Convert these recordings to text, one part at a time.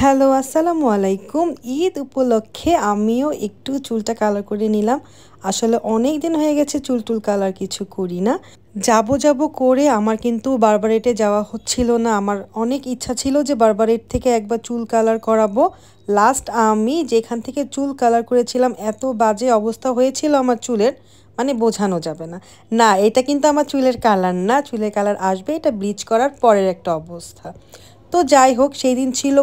Hello, আসসালামু আলাইকুম। ঈদ উপলক্ষে আমিও একটু চুলটা কালার করে নিলাম। আসলে অনেক দিন হয়ে গেছে চুল কালার কিছু করি না। যাব করে আমার কিন্তু বারবারেটে যাওয়া হচ্ছিল না। আমার অনেক ইচ্ছা ছিল যে বারবারেট থেকে একবার চুল কালার করাবো। লাস্ট আমি যেখান থেকে চুল কালার করেছিলাম এত বাজে অবস্থা হয়েছিল আমার চুলের, মানে বোঝানো যাবে না। না, এটা কিন্তু আমার চুলের কালার না, চুলের কালার আসবে এটা ব্লিচ করার পরের একটা অবস্থা। তো যাই হোক, সেই দিন ছিল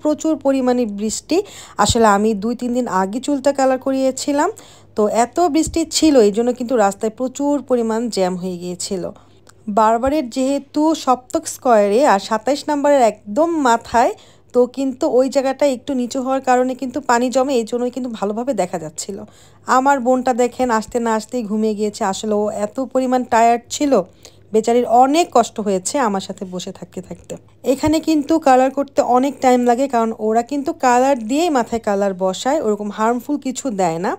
প্রচুর পরিমাণে বৃষ্টি। আসলে আমি 2-3 দিন আগে চুলটা কালার করিয়েছিলাম। তো এত বৃষ্টি ছিল এই জন্য কিন্তু রাস্তায় প্রচুর পরিমাণ জ্যাম হয়ে গিয়েছিল। বারবারের যেহেতু সপ্তক স্কয়ারে আর 27 নম্বরের একদম মাথায়, তো কিন্তু ওই জায়গাটা একটু নিচু হওয়ার কারণে কিন্তু পানি জমে, এই জন্যই কিন্তু ভালোভাবে দেখা যাচ্ছিল। আমার বোনটা দেখেন আসতে না আসতেই ঘুমিয়ে গিয়েছে। আসলে ও এত পরিমাণ টায়ার্ড ছিল, বেচারির অনেক কষ্ট হয়েছে আমার সাথে বসে থাকতে থাকতে। এখানে কিন্তু কালার করতে অনেক টাইম লাগে, কারণ ওরা কিন্তু কালার দিয়েই মাথায় কালার বসায়, ওরকম হার্মফুল কিছু দেয় না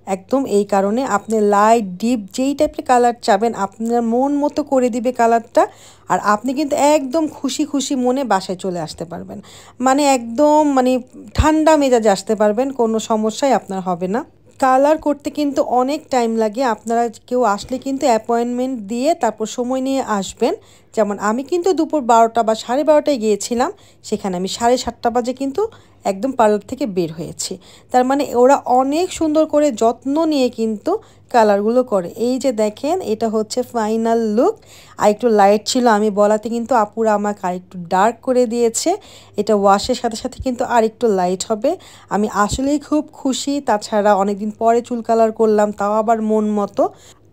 একদম। এই কারণে আপনি লাইট ডিপ যেই টাইপের কালার চাবেন আপনার মন মতো করে দিবে কালারটা। আর আপনি কিন্তু একদম খুশি মনে বাসায় চলে আসতে পারবেন, মানে একদম মানে ঠান্ডা মেজাজে আসতে পারবেন, কোনো সমস্যাই আপনার হবে না। কালার করতে কিন্তু অনেক টাইম লাগে। আপনারা কেউ আসলে কিন্তু অ্যাপয়েন্টমেন্ট দিয়ে তারপর সময় নিয়ে আসবেন। যেমন আমি কিন্তু দুপুর 12টা বা 12:30টায় গিয়েছিলাম, সেখানে আমি 7:30 বাজে কিন্তু একদম পার্লার থেকে বের হয়েছি। তার মানে ওরা অনেক সুন্দর করে যত্ন নিয়ে কিন্তু কালারগুলো করে। এই যে দেখেন, এটা হচ্ছে ফাইনাল লুক। আর একটু লাইট ছিল আমি বলাতে কিন্তু আপুরা আমাকে আর একটু ডার্ক করে দিয়েছে। এটা ওয়াশের সাথে সাথে কিন্তু আর একটু লাইট হবে। আমি আসলেই খুব খুশি। তাছাড়া অনেকদিন পরে চুল কালার করলাম, তাও আবার মন মতো।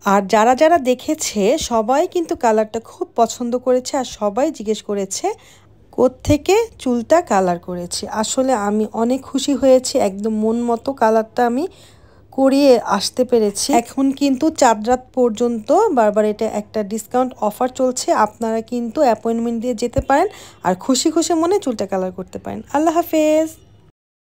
আর যারা দেখেছে সবাই কিন্তু কালারটা খুব পছন্দ করেছে, আর সবাই জিজ্ঞেস করেছে কোত্থেকে চুলটা কালার করেছি। আসলে আমি অনেক খুশি হয়েছি, একদম মন মতো কালারটা আমি করিয়ে আসতে পেরেছি। এখন কিন্তু 4 রাত পর্যন্ত বারবারেটে একটা ডিসকাউন্ট অফার চলছে, আপনারা কিন্তু অ্যাপয়েন্টমেন্ট দিয়ে যেতে পারেন আর খুশি মনে চুলটা কালার করতে পারেন। আল্লাহ হাফেজ।